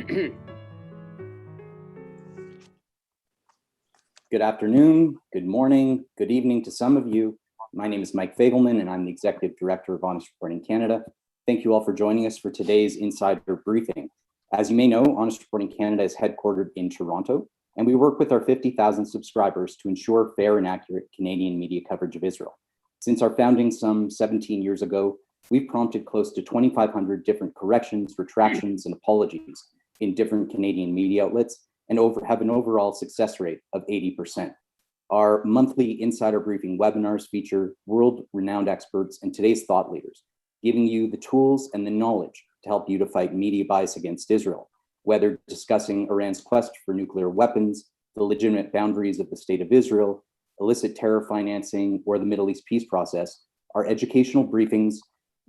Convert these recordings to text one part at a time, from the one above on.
Good afternoon, good morning, good evening to some of you. My name is Mike Fagelman, and I'm the Executive Director of Honest Reporting Canada. Thank you all for joining us for today's Insider Briefing. As you may know, Honest Reporting Canada is headquartered in Toronto, and we work with our 50,000 subscribers to ensure fair and accurate Canadian media coverage of Israel. Since our founding some 17 years ago, we've prompted close to 2,500 different corrections, retractions, and apologies in different Canadian media outlets, and have an overall success rate of 80%. Our monthly Insider Briefing webinars feature world-renowned experts and today's thought leaders, giving you the tools and the knowledge to help you to fight media bias against Israel, whether discussing Iran's quest for nuclear weapons, the legitimate boundaries of the State of Israel, illicit terror financing, or the Middle East peace process. Our educational briefings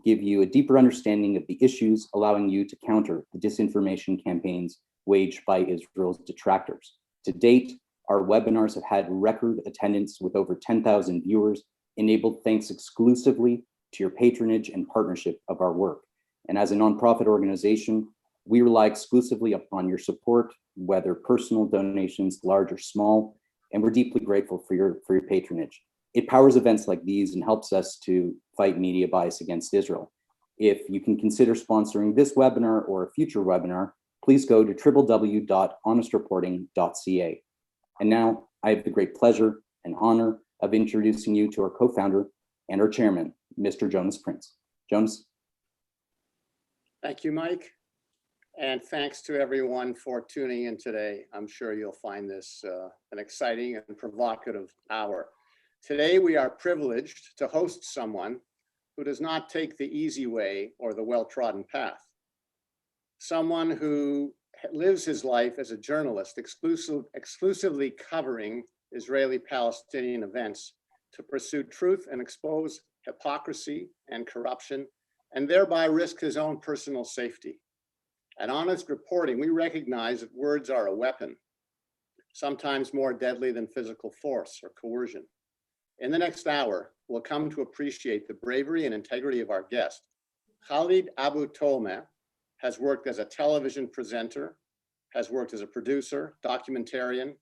give you a deeper understanding of the issues, allowing you to counter the disinformation campaigns waged by Israel's detractors. To date, our webinars have had record attendance with over 10,000 viewers, enabled thanks exclusively to your patronage and partnership of our work. And as a nonprofit organization, we rely exclusively upon your support, whether personal donations, large or small, and we're deeply grateful for your patronage. It powers events like these and helps us to fight media bias against Israel. If you can consider sponsoring this webinar or a future webinar, please go to www.honestreporting.ca. And now I have the great pleasure and honor of introducing you to our co-founder and our chairman, Mr. Jonas Prince. Jonas. Thank you, Mike. And thanks to everyone for tuning in today. I'm sure you'll find this an exciting and provocative hour. Today, we are privileged to host someone who does not take the easy way or the well-trodden path. Someone who lives his life as a journalist, exclusively covering Israeli-Palestinian events to pursue truth and expose hypocrisy and corruption, and thereby risk his own personal safety. At Honest Reporting, we recognize that words are a weapon, sometimes more deadly than physical force or coercion. In the next hour, we'll come to appreciate the bravery and integrity of our guest. Khaled Abu-Toameh has worked as a television presenter, has worked as a producer, documentarian,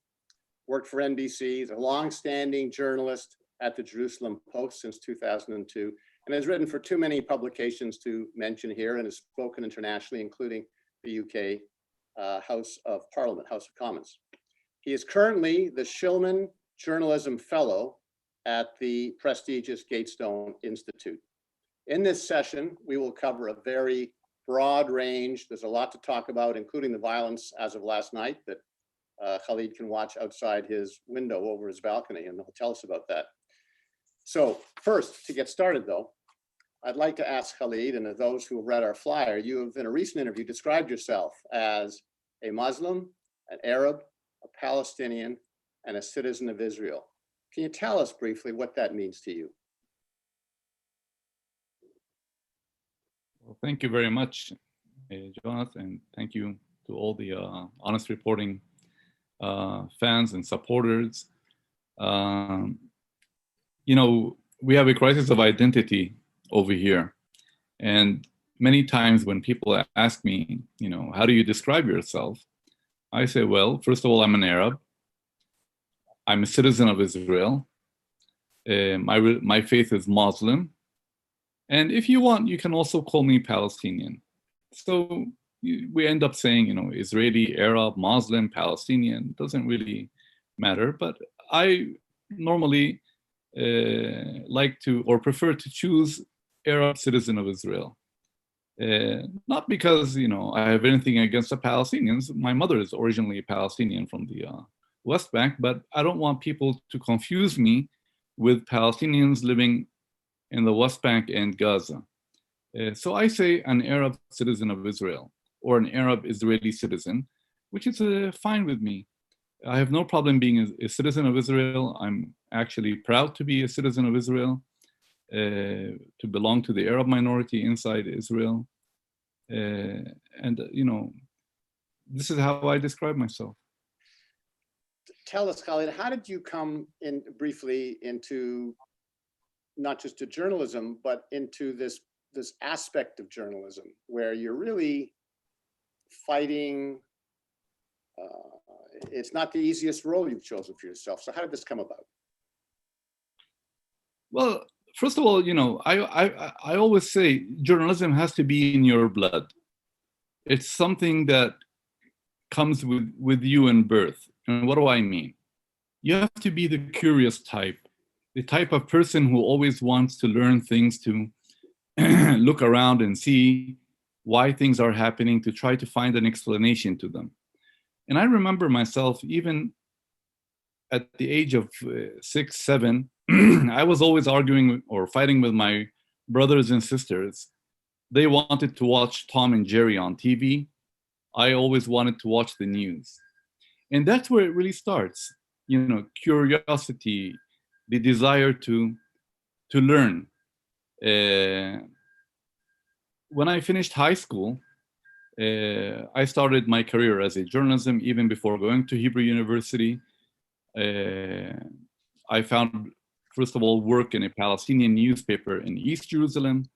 worked for NBC, is a longstanding journalist at the Jerusalem Post since 2002, and has written for too many publications to mention here, and has spoken internationally, including the UK House of Parliament, House of Commons. He is currently the Shillman Journalism Fellow at the prestigious Gatestone Institute. In this session, we will cover a very broad range. There's a lot to talk about, including the violence as of last night that Khaled can watch outside his window over his balcony, and he'll tell us about that. So first, to get started though, I'd like to ask Khaled, and of those who have read our flyer, you have in a recent interview described yourself as a Muslim, an Arab, a Palestinian, and a citizen of Israel. Can you tell us briefly what that means to you? Well, thank you very much, Jonathan, and thank you to all the Honest Reporting fans and supporters. You know, we have a crisis of identity over here. And many times when people ask me, you know, how do you describe yourself? I say, well, first of all, I'm an Arab. I'm a citizen of Israel. My faith is Muslim. And if you want, you can also call me Palestinian. So we end up saying, you know, Israeli, Arab, Muslim, Palestinian, doesn't really matter. But I normally like to or prefer to choose Arab citizen of Israel. Not because, you know, I have anything against the Palestinians. My mother is originally a Palestinian from the West Bank, but I don't want people to confuse me with Palestinians living in the West Bank and Gaza. So I say an Arab citizen of Israel or an Arab Israeli citizen, which is fine with me. I have no problem being a citizen of Israel. I'm actually proud to be a citizen of Israel, to belong to the Arab minority inside Israel. And, you know, this is how I describe myself. Tell us, Khaled, how did you come in briefly into not just to journalism, but into this aspect of journalism where you're really fighting. It's not the easiest role you've chosen for yourself. So how did this come about? Well, first of all, I always say journalism has to be in your blood. It's something that comes with you in birth. And what do I mean? You have to be the curious type, the type of person who always wants to learn things, to look around and see why things are happening, to try to find an explanation to them. And I remember myself, even at the age of 6, 7, I was always arguing or fighting with my brothers and sisters. They wanted to watch Tom and Jerry on TV. I always wanted to watch the news. And that's where it really starts. Curiosity, the desire to learn. When I finished high school, I started my career as a journalism even before going to Hebrew University. I found, first of all, work in a Palestinian newspaper in East Jerusalem,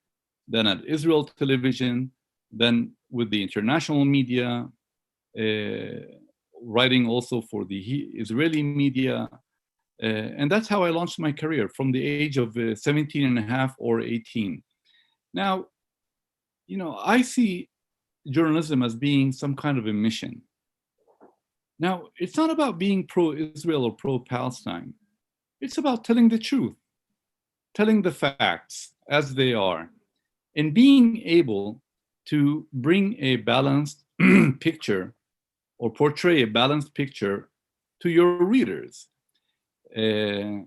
then at Israel Television, then with the international media, writing also for the Israeli media. And that's how I launched my career from the age of 17 and a half or 18. Now, I see journalism as being some kind of a mission. Now, it's not about being pro-Israel or pro-Palestine. It's about telling the truth, telling the facts as they are, and being able to bring a balanced picture or portray a balanced picture to your readers. I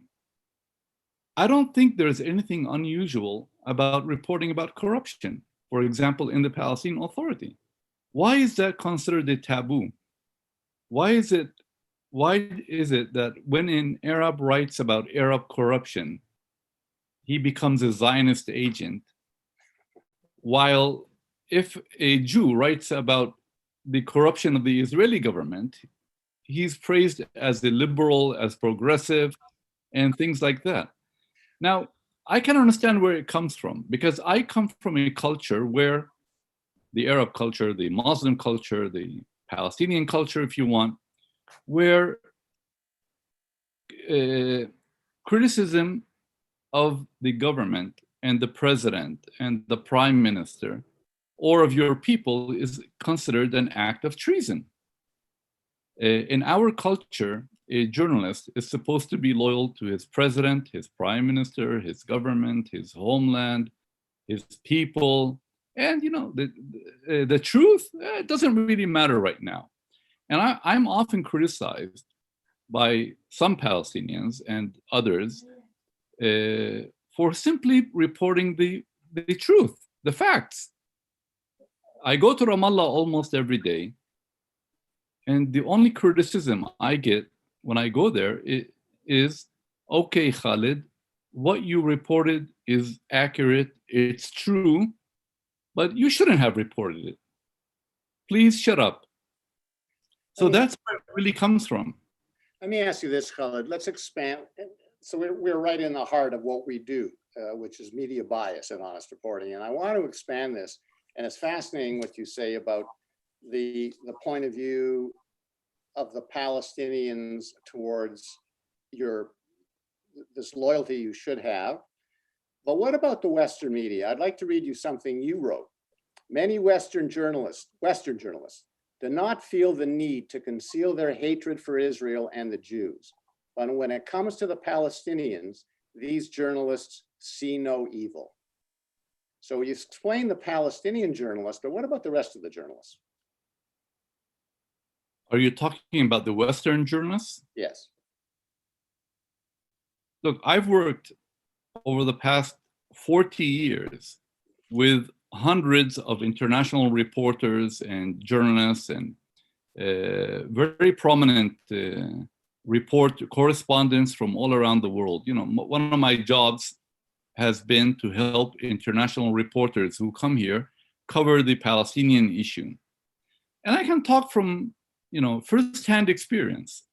don't think there's anything unusual about reporting about corruption, for example, in the Palestinian Authority. Why is that considered a taboo? Why is it that when an Arab writes about Arab corruption, he becomes a Zionist agent, while if a Jew writes about the corruption of the Israeli government, he's praised as a liberal, as progressive, and things like that. Now, I can understand where it comes from, because I come from a culture where the Arab culture, the Muslim culture, the Palestinian culture, if you want, where criticism of the government and the president and the prime minister or of your people is considered an act of treason. In our culture, a journalist is supposed to be loyal to his president, his prime minister, his government, his homeland, his people. And the truth, it doesn't really matter right now. And I'm often criticized by some Palestinians and others for simply reporting the truth, the facts. I go to Ramallah almost every day, and the only criticism I get when I go there is, okay, Khaled, what you reported is accurate, it's true, but you shouldn't have reported it. Please shut up. So that's where it really comes from. Let me ask you this, Khaled. Let's expand. So we're right in the heart of what we do, which is media bias and honest reporting. And I want to expand this. And it's fascinating what you say about the point of view of the Palestinians towards this loyalty you should have. But what about the Western media? I'd like to read you something you wrote. Many Western journalists do not feel the need to conceal their hatred for Israel and the Jews. But when it comes to the Palestinians, these journalists see no evil. So you explain the Palestinian journalists, but what about the rest of the journalists? Are you talking about the Western journalists? Yes. Look, I've worked over the past 40 years with hundreds of international reporters and journalists and very prominent correspondents from all around the world. One of my jobs has been to help international reporters who come here cover the Palestinian issue. And I can talk from, firsthand experience.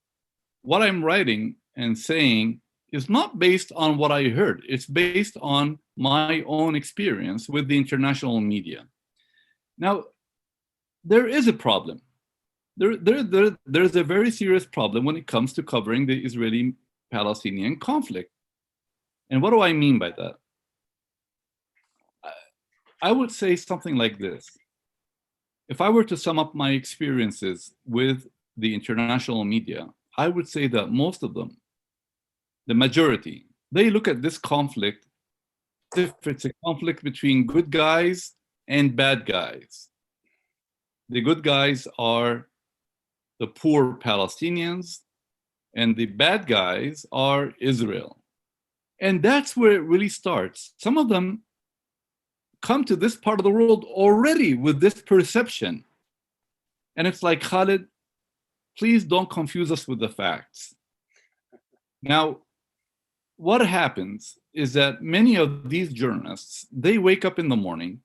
What I'm writing and saying is not based on what I heard. It's based on my own experience with the international media. Now, there is a problem. There's a very serious problem when it comes to covering the Israeli-Palestinian conflict. And what do I mean by that? I would say something like this. If I were to sum up my experiences with the international media, I would say that most of them, the majority, they look at this conflict as if it's a conflict between good guys and bad guys. The good guys are the poor Palestinians, and the bad guys are Israel. And that's where it really starts. Some of them come to this part of the world already with this perception. And it's like, Khaled, please don't confuse us with the facts. Now, what happens is that many of these journalists, they wake up in the morning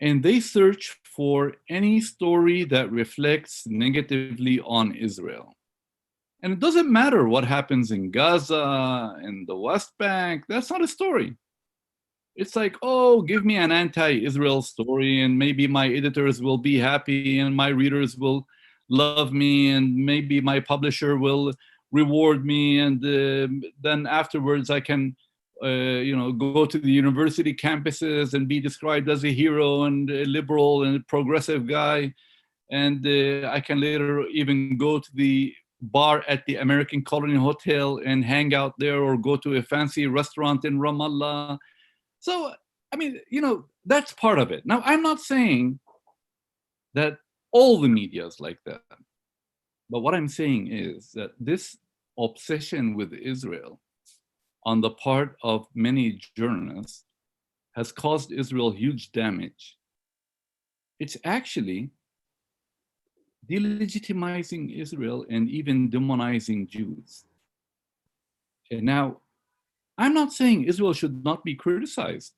and they search for any story that reflects negatively on Israel. And it doesn't matter what happens in Gaza, in the West Bank, that's not a story. It's like, oh, give me an anti-Israel story and maybe my editors will be happy and my readers will love me and maybe my publisher will reward me, and then afterwards I can go to the university campuses and be described as a hero and a liberal and a progressive guy, and I can later even go to the bar at the American Colony Hotel and hang out there, or go to a fancy restaurant in Ramallah. So, I mean, that's part of it. Now, I'm not saying that all the media is like that. But what I'm saying is that this obsession with Israel on the part of many journalists has caused Israel huge damage. It's actually delegitimizing Israel and even demonizing Jews. And now, I'm not saying Israel should not be criticized,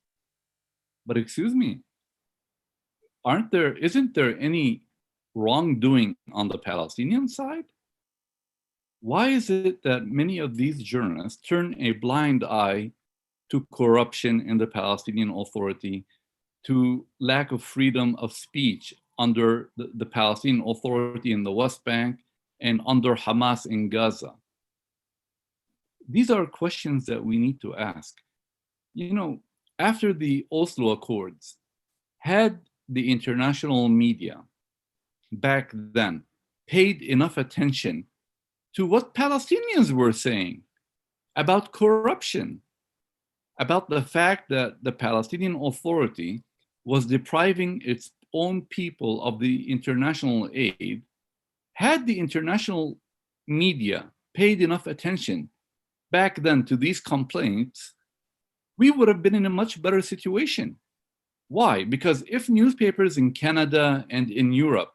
but excuse me, isn't there any wrongdoing on the Palestinian side? Why is it that many of these journalists turn a blind eye to corruption in the Palestinian Authority, to lack of freedom of speech under the Palestinian Authority in the West Bank and under Hamas in Gaza? These are questions that we need to ask. After the Oslo Accords, had the international media back then paid enough attention to what Palestinians were saying about corruption, about the fact that the Palestinian Authority was depriving its own people of the international aid? Had the international media paid enough attention back then to these complaints, we would have been in a much better situation. Why? Because if newspapers in Canada and in Europe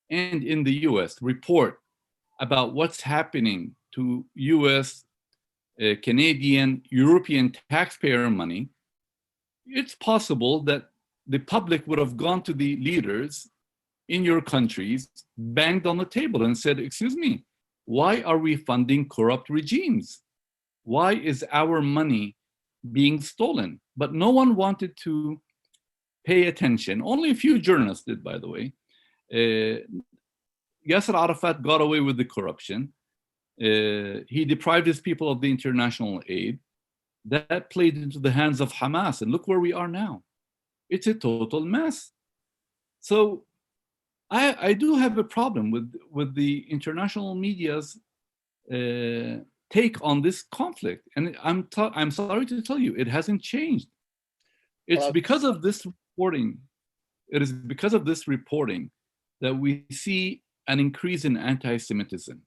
and in the US report about what's happening to US, Canadian, European taxpayer money, it's possible that the public would have gone to the leaders in your countries, banged on the table and said, excuse me, why are we funding corrupt regimes? Why is our money being stolen? But no one wanted to pay attention. Only a few journalists did, by the way. Yasser Arafat got away with the corruption. He deprived his people of the international aid. That played into the hands of Hamas, and look where we are now. It's a total mess. So I do have a problem with the international media's take on this conflict, and I'm sorry to tell you, it hasn't changed. It's because of this reporting. It is because of this reporting that we see an increase in anti-Semitism,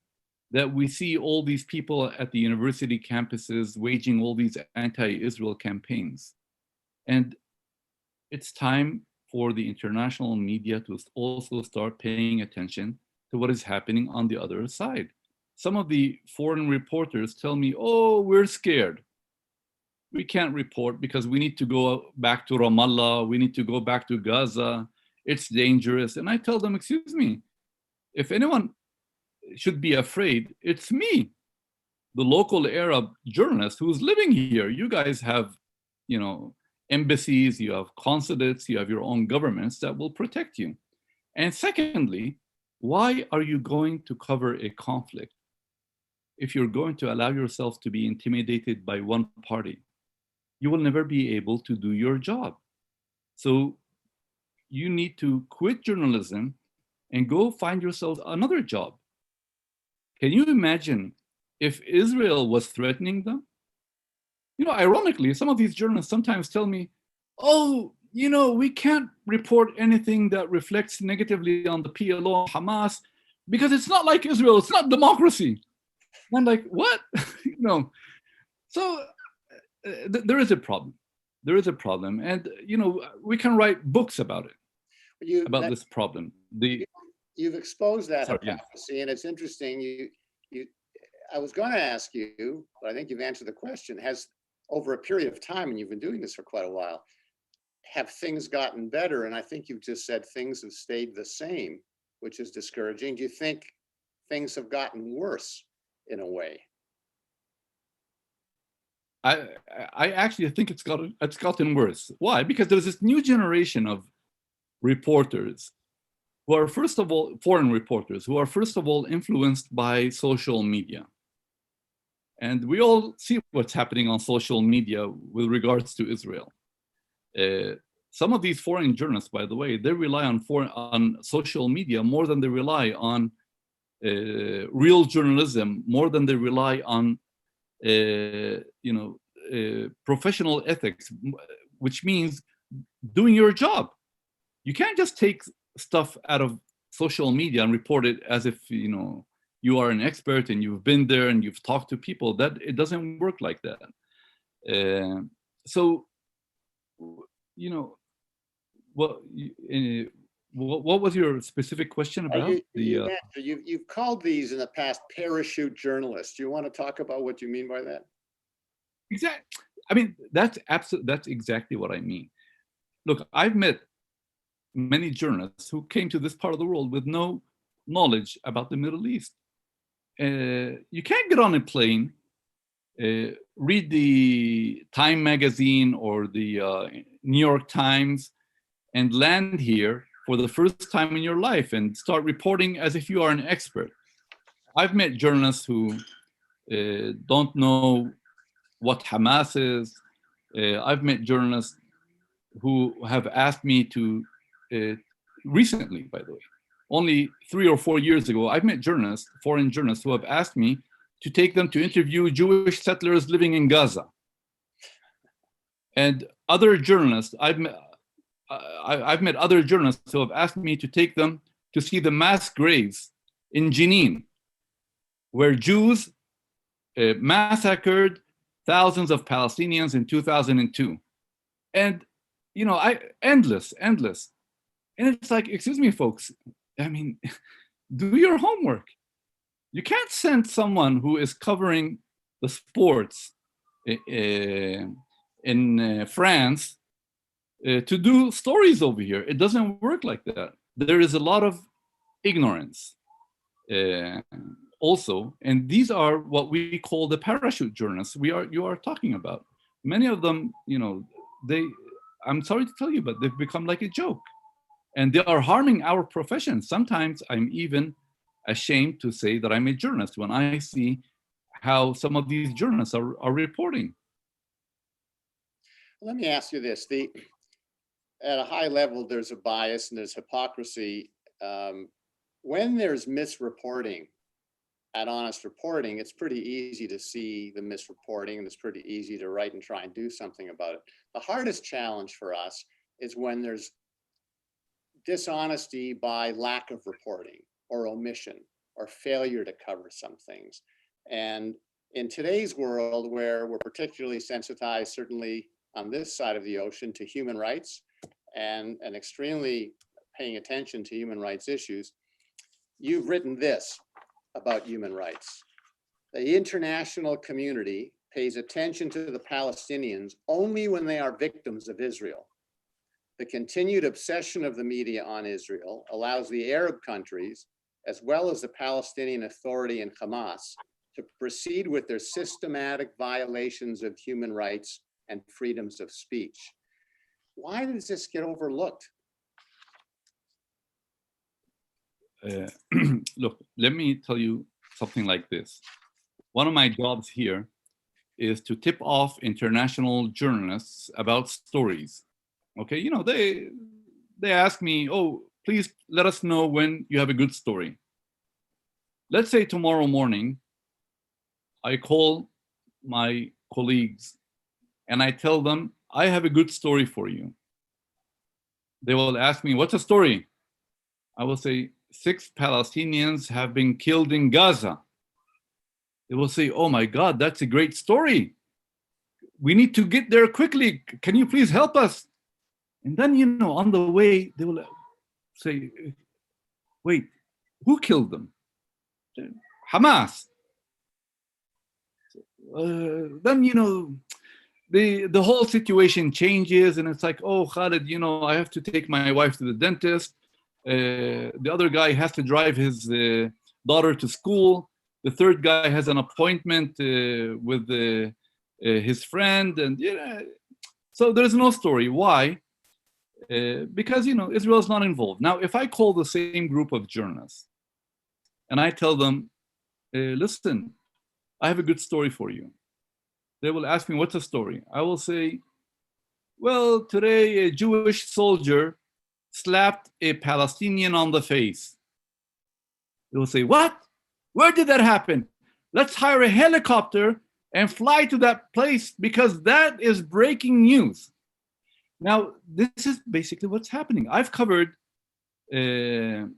that we see all these people at the university campuses waging all these anti-Israel campaigns. And it's time for the international media to also start paying attention to what is happening on the other side. Some of the foreign reporters tell me, oh, we're scared. We can't report because we need to go back to Ramallah, we need to go back to Gaza, it's dangerous. And I tell them, excuse me, if anyone should be afraid, it's me, the local Arab journalist who's living here. You guys have, embassies, you have consulates, you have your own governments that will protect you. And secondly, why are you going to cover a conflict if you're going to allow yourself to be intimidated by one party? You will never be able to do your job. So you need to quit journalism and go find yourself another job. Can you imagine if Israel was threatening them? You know, ironically, some of these journalists sometimes tell me, oh, you know, we can't report anything that reflects negatively on the PLO, Hamas, because it's not like Israel, it's not democracy. And I'm like, what? You know, so there is a problem. There is a problem. And, you know, we can write books about it, about this problem. You've exposed that Sorry, hypocrisy, and it's interesting. I was going to ask you, but I think you've answered the question. Has, over a period of time, and you've been doing this for quite a while, have things gotten better? And I think you've just said things have stayed the same, which is discouraging. Do you think things have gotten worse in a way? I actually think it's gotten worse. Why? Because there's this new generation of reporters who are, first of all, foreign reporters, who are, first of all, influenced by social media. And we all see what's happening on social media with regards to Israel. Some of these foreign journalists, by the way, they rely on social media more than they rely on real journalism, more than they rely on professional ethics, which means doing your job. You can't just take stuff out of social media and report it as if, you know, you are an expert and you've been there and you've talked to people. That it doesn't work like that. So, you know, what was your specific question about? You've called these in the past parachute journalists. Do you want to talk about what you mean by that? Exactly. I mean, that's exactly what I mean. Look, I've met many journalists who came to this part of the world with no knowledge about the Middle East. You can't get on a plane, read the Time magazine or the New York Times, and land here for the first time in your life and start reporting as if you are an expert. I've met journalists who don't know what Hamas is. I've met journalists who have asked me to, recently, by the way, only 3 or 4 years ago, I've met journalists, foreign journalists, who have asked me to take them to interview Jewish settlers living in Gaza. And other journalists, I've met other journalists who have asked me to take them to see the mass graves in Jenin, where Jews massacred thousands of Palestinians in 2002. And, you know, endless. And it's like, excuse me, folks, I mean, do your homework. You can't send someone who is covering the sports in France to do stories over here. It doesn't work like that. There is a lot of ignorance also, and these are what we call the parachute journalists you are talking about. Many of them, you know, I'm sorry to tell you, but they've become like a joke, and they are harming our profession. Sometimes I'm even ashamed to say that I'm a journalist when I see how some of these journalists are reporting. Let me ask you this. At a high level, there's a bias and there's hypocrisy. When there's misreporting at Honest Reporting, it's pretty easy to see the misreporting, and it's pretty easy to write and try and do something about it. The hardest challenge for us is when there's dishonesty by lack of reporting or omission or failure to cover some things. And in today's world, where we're particularly sensitized, certainly on this side of the ocean, to human rights and extremely paying attention to human rights issues, you've written this about human rights. The international community pays attention to the Palestinians only when they are victims of Israel. The continued obsession of the media on Israel allows the Arab countries, as well as the Palestinian Authority and Hamas, to proceed with their systematic violations of human rights and freedoms of speech. Why does this get overlooked? look, let me tell you something like this. One of my jobs here is to tip off international journalists about stories. Okay, you know, they ask me, oh, please let us know when you have a good story. Let's say tomorrow morning, I call my colleagues and I tell them, I have a good story for you. They will ask me, what's the story? I will say, 6 Palestinians have been killed in Gaza. They will say, oh my God, that's a great story. We need to get there quickly. Can you please help us? And then, you know, on the way, they will say, wait, who killed them? Hamas. Then, you know, the whole situation changes and it's like, oh, Khaled, you know, I have to take my wife to the dentist. The other guy has to drive his daughter to school. The third guy has an appointment with his friend. And yeah, so there's no story. Why? Because, you know, Israel is not involved. Now, if I call the same group of journalists and I tell them, listen, I have a good story for you. They will ask me, what's the story? I will say, well, today a Jewish soldier slapped a Palestinian on the face. They will say, what? Where did that happen? Let's hire a helicopter and fly to that place because that is breaking news. Now, this is basically what's happening. I've covered, or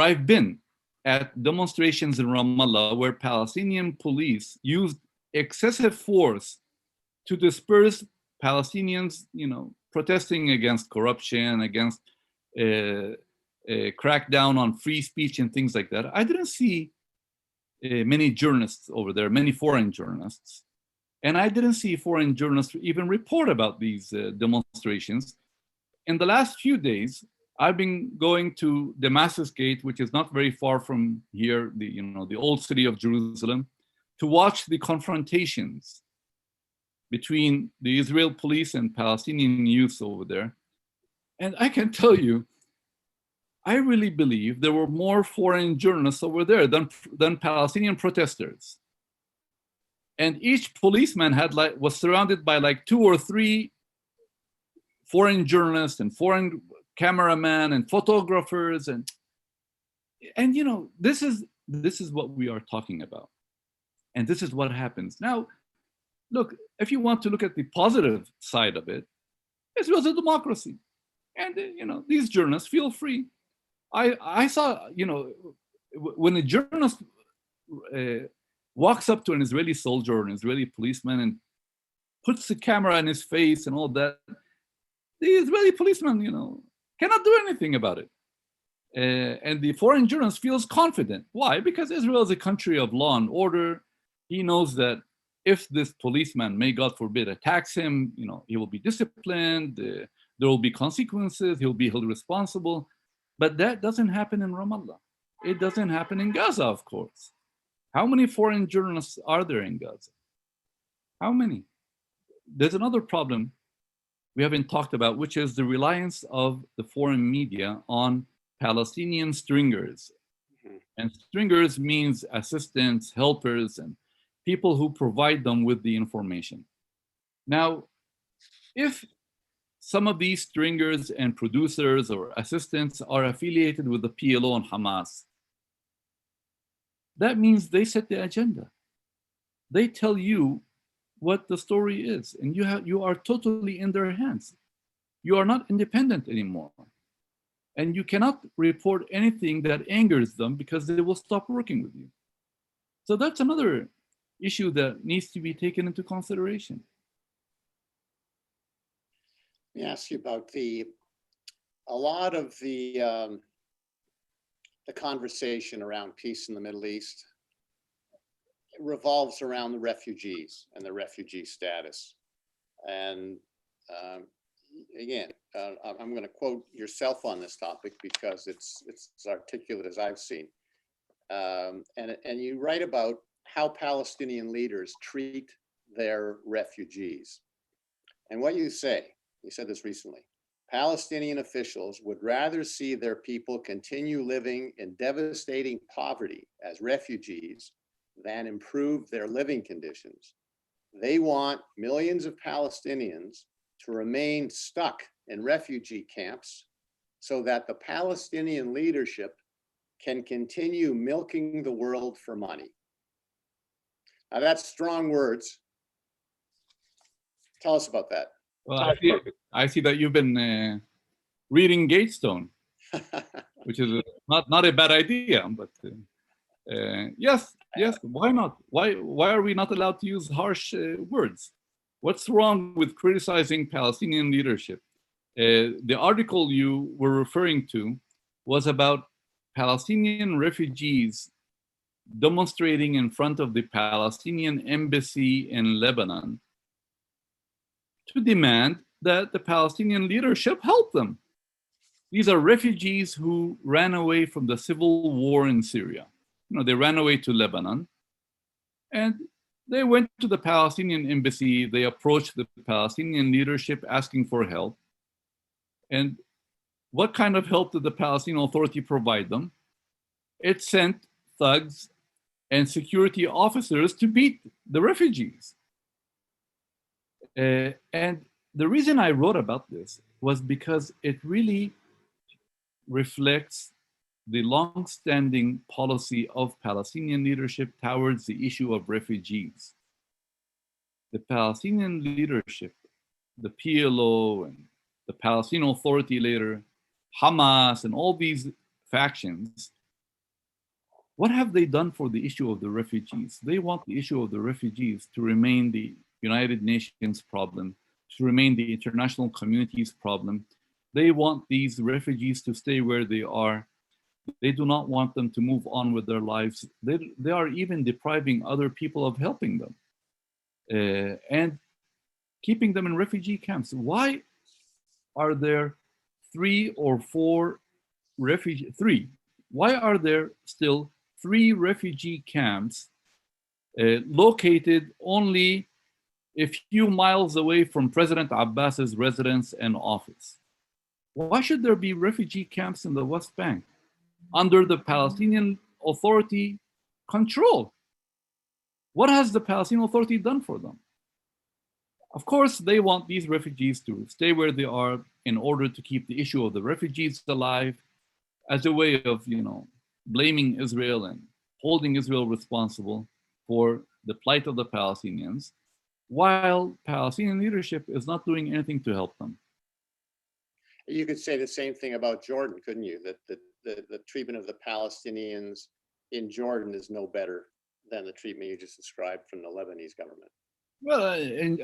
I've been at demonstrations in Ramallah where Palestinian police used excessive force to disperse Palestinians, you know, protesting against corruption, against crackdown on free speech and things like that. I didn't see many journalists over there, many foreign journalists. And I didn't see foreign journalists even report about these demonstrations. In the last few days, I've been going to Damascus Gate, which is not very far from here, the old city of Jerusalem, to watch the confrontations between the Israel police and Palestinian youth over there. And I can tell you, I really believe there were more foreign journalists over there than Palestinian protesters. And each policeman was surrounded by like 2 or 3 foreign journalists and foreign cameramen and photographers, and you know, this is what we are talking about, and this is what happens now. Look, if you want to look at the positive side of it, Israel's a democracy, and you know, these journalists feel free. I saw, you know, when a journalist walks up to an Israeli soldier or an Israeli policeman and puts the camera in his face and all that, the Israeli policeman, you know, cannot do anything about it. And the foreign journalist feels confident. Why? Because Israel is a country of law and order. He knows that if this policeman, may God forbid, attacks him, you know, he will be disciplined. There will be consequences. He'll be held responsible. But that doesn't happen in Ramallah. It doesn't happen in Gaza, of course. How many foreign journalists are there in Gaza? How many? There's another problem we haven't talked about, which is the reliance of the foreign media on Palestinian stringers. Mm-hmm. And stringers means assistants, helpers, and people who provide them with the information. Now, if some of these stringers and producers or assistants are affiliated with the PLO and Hamas, that means they set the agenda. They tell you what the story is, and you are totally in their hands. You are not independent anymore. And you cannot report anything that angers them because they will stop working with you. So that's another issue that needs to be taken into consideration. Let me ask you about a lot of the conversation around peace in the Middle East revolves around the refugees and the refugee status. And again, I'm going to quote yourself on this topic because it's as articulate as I've seen. And you write about how Palestinian leaders treat their refugees. And what you said this recently, Palestinian officials would rather see their people continue living in devastating poverty as refugees than improve their living conditions. They want millions of Palestinians to remain stuck in refugee camps so that the Palestinian leadership can continue milking the world for money. Now that's strong words. Tell us about that. Well, I see that you've been reading Gatestone, which is not a bad idea, but yes, why not? Why are we not allowed to use harsh words? What's wrong with criticizing Palestinian leadership? The article you were referring to was about Palestinian refugees demonstrating in front of the Palestinian embassy in Lebanon to demand that the Palestinian leadership help them. These are refugees who ran away from the civil war in Syria. You know, they ran away to Lebanon and they went to the Palestinian embassy. They approached the Palestinian leadership asking for help. And what kind of help did the Palestinian Authority provide them? It sent thugs and security officers to beat the refugees. And the reason I wrote about this was because it really reflects the long-standing policy of Palestinian leadership towards the issue of refugees. The Palestinian leadership, the PLO and the Palestinian Authority later, Hamas and all these factions, what have they done for the issue of the refugees? They want the issue of the refugees to remain the United Nations problem, to remain the international community's problem. They want these refugees to stay where they are. They do not want them to move on with their lives. They are even depriving other people of helping them and keeping them in refugee camps. Why are there why are there still 3 refugee camps located only a few miles away from President Abbas's residence and office? Why should there be refugee camps in the West Bank under the Palestinian Authority control? What has the Palestinian Authority done for them? Of course, they want these refugees to stay where they are in order to keep the issue of the refugees alive as a way of, blaming Israel and holding Israel responsible for the plight of the Palestinians, while Palestinian leadership is not doing anything to help them. You could say the same thing about Jordan, couldn't you? That the treatment of the Palestinians in Jordan is no better than the treatment you just described from the Lebanese government. Well, and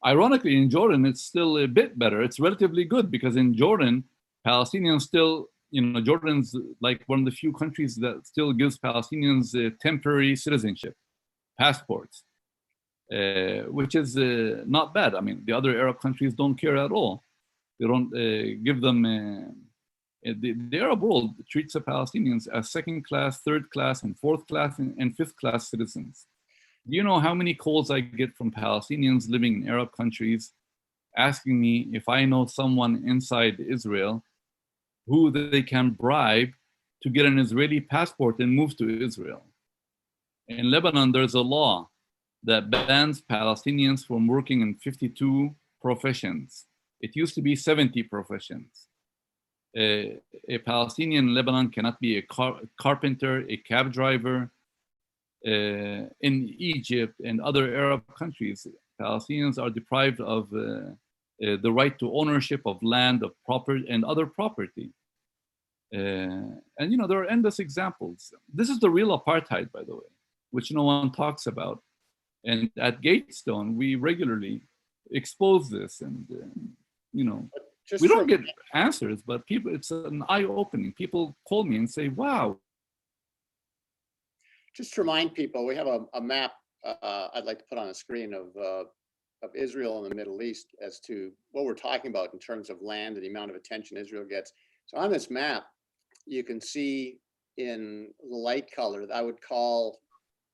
ironically, in Jordan, it's still a bit better. It's relatively good because in Jordan, Palestinians still, Jordan's like one of the few countries that still gives Palestinians temporary citizenship, passports, which is not bad. I mean, the other Arab countries don't care at all. They don't give them, the Arab world treats the Palestinians as second class, third class, and fourth class, and fifth class citizens. Do you know how many calls I get from Palestinians living in Arab countries asking me if I know someone inside Israel who they can bribe to get an Israeli passport and move to Israel? In Lebanon, there's a law that bans Palestinians from working in 52 professions. It used to be 70 professions. A Palestinian in Lebanon cannot be a carpenter, a cab driver. In Egypt and other Arab countries, Palestinians are deprived of the right to ownership of land, of property, and other property. And there are endless examples. This is the real apartheid, by the way, which no one talks about. And at Gatestone, we regularly expose this, and we don't get answers, but it's an eye-opening. People call me and say, "Wow." Just to remind people, we have a map I'd like to put on the screen of Israel and the Middle East as to what we're talking about in terms of land and the amount of attention Israel gets. So on this map, you can see in the light color, I would call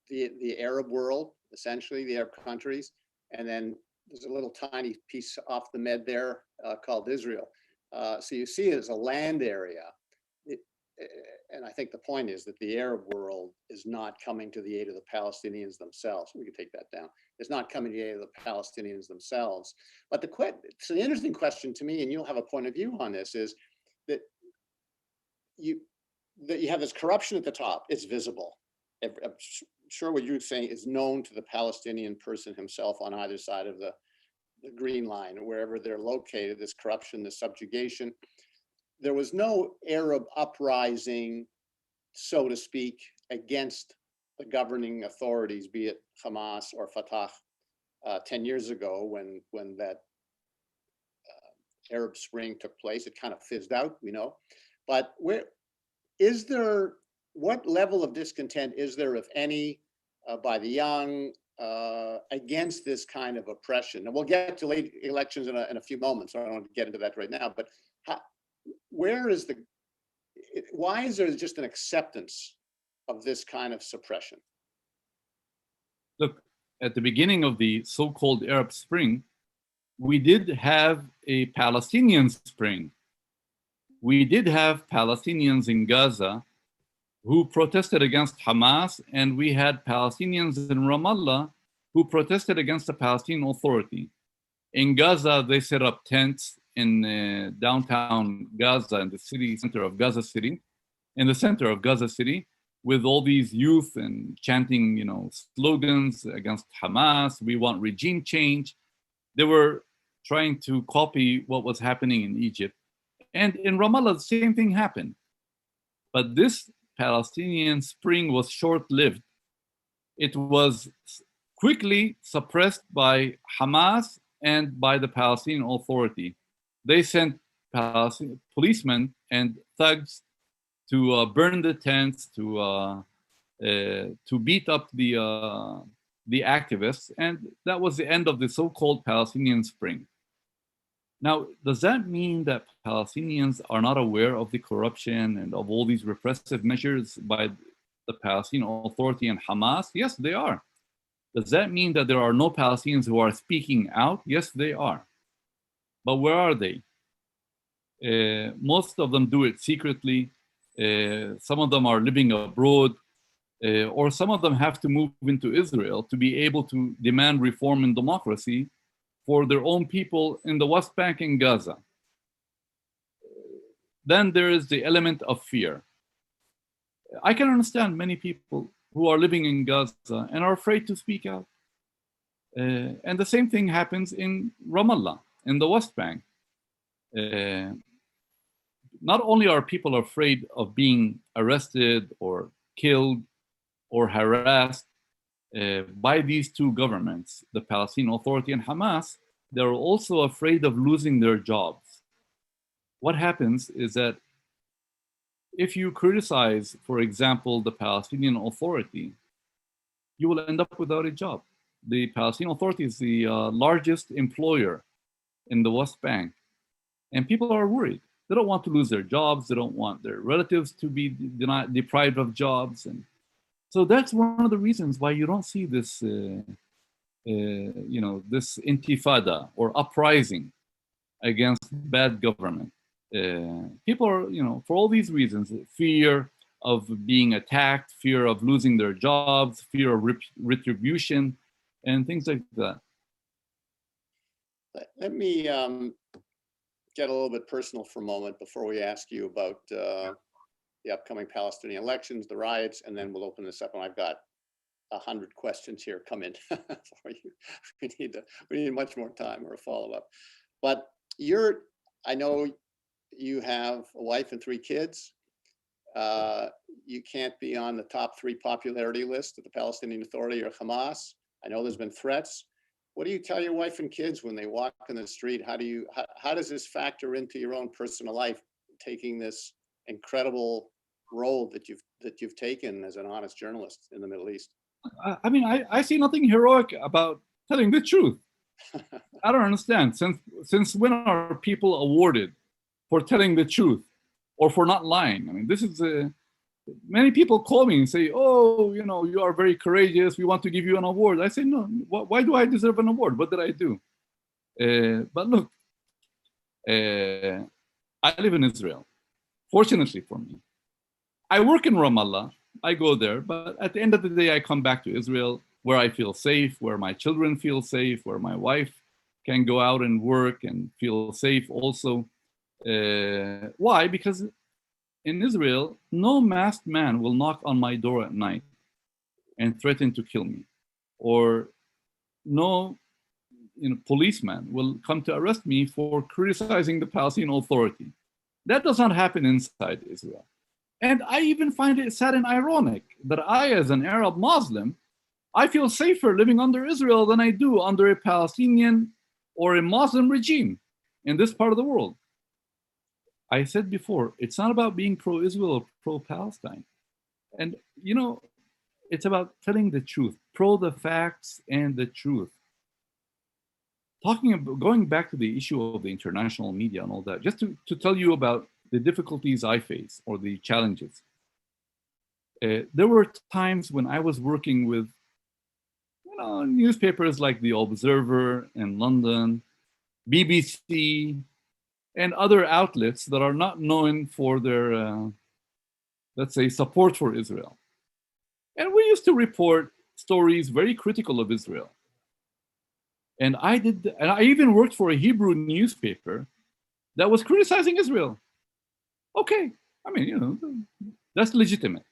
the Arab world, essentially the Arab countries. And then there's a little tiny piece off the med there called Israel. So you see it as a land area. And I think the point is that the Arab world is not coming to the aid of the Palestinians themselves. We can take that down. It's not coming to the aid of the Palestinians themselves. But so the interesting question to me, and you'll have a point of view on this, is that you have this corruption at the top. It's visible. I'm sure what you're saying is known to the Palestinian person himself on either side of the green line, or wherever they're located, this corruption, this subjugation. There was no Arab uprising, so to speak, against the governing authorities, be it Hamas or Fatah, 10 years ago when that Arab Spring took place. It kind of fizzed out, we know. But what level of discontent is there, if any, by the young against this kind of oppression? And we'll get to late elections in a few moments, so I don't want to get into that right now. But why is there just an acceptance of this kind of suppression? Look, at the beginning of the so-called Arab Spring, we did have a Palestinian Spring. We did have Palestinians in Gaza who protested against Hamas, and we had Palestinians in Ramallah who protested against the Palestinian Authority. In Gaza, they set up tents in downtown Gaza, in the center of Gaza City, with all these youth and chanting, slogans against Hamas. We want regime change. They were trying to copy what was happening in Egypt. And in Ramallah, the same thing happened. But this Palestinian Spring was short-lived. It was quickly suppressed by Hamas and by the Palestinian Authority. They sent policemen and thugs to burn the tents, to beat up the activists, and that was the end of the so-called Palestinian Spring. Now, does that mean that Palestinians are not aware of the corruption and of all these repressive measures by the Palestinian Authority and Hamas? Yes, they are. Does that mean that there are no Palestinians who are speaking out? Yes, they are. But where are they? Most of them do it secretly. Some of them are living abroad, or some of them have to move into Israel to be able to demand reform and democracy for their own people in the West Bank and Gaza. Then there is the element of fear. I can understand many people who are living in Gaza and are afraid to speak out. And the same thing happens in Ramallah, in the West Bank. Not only are people afraid of being arrested or killed or harassed by these two governments, the Palestinian Authority and Hamas, they're also afraid of losing their jobs. What happens is that if you criticize, for example, the Palestinian Authority, you will end up without a job. The Palestinian Authority is the largest employer in the West Bank, and people are worried. They don't want to lose their jobs. They don't want their relatives to be deprived of jobs. And so that's one of the reasons why you don't see this, this intifada or uprising against bad government. People are, for all these reasons, fear of being attacked, fear of losing their jobs, fear of retribution, and things like that. Let me get a little bit personal for a moment before we ask you about the upcoming Palestinian elections, the riots, and then we'll open this up. And I've got 100 questions here come in for you. We need much more time or a follow-up. But I know you have a wife and 3 kids. You can't be on the top 3 popularity list of the Palestinian Authority or Hamas. I know there's been threats. What do you tell your wife and kids when they walk in the street? How does this factor into your own personal life, taking this incredible role that you've taken as an honest journalist in the Middle East? I mean, I see nothing heroic about telling the truth. I don't understand. Since when are people awarded for telling the truth or for not lying? I mean, this is many people call me and say, "Oh, you are very courageous. We want to give you an award." I say, "No. Why do I deserve an award? What did I do?" But look, I live in Israel, fortunately for me. I work in Ramallah, I go there, but at the end of the day, I come back to Israel where I feel safe, where my children feel safe, where my wife can go out and work and feel safe also. Why? Because in Israel, no masked man will knock on my door at night and threaten to kill me, or no policeman will come to arrest me for criticizing the Palestinian Authority. That does not happen inside Israel. And I even find it sad and ironic that I, as an Arab Muslim, I feel safer living under Israel than I do under a Palestinian or a Muslim regime in this part of the world. I said before, it's not about being pro-Israel or pro-Palestine. And, it's about telling the truth, pro the facts and the truth. Going back to the issue of the international media and all that, just to tell you about the difficulties I face or the challenges. There were times when I was working with newspapers like The Observer in London, BBC, and other outlets that are not known for their, let's say, support for Israel. And we used to report stories very critical of Israel. And I even worked for a Hebrew newspaper that was criticizing Israel. Okay, that's legitimate.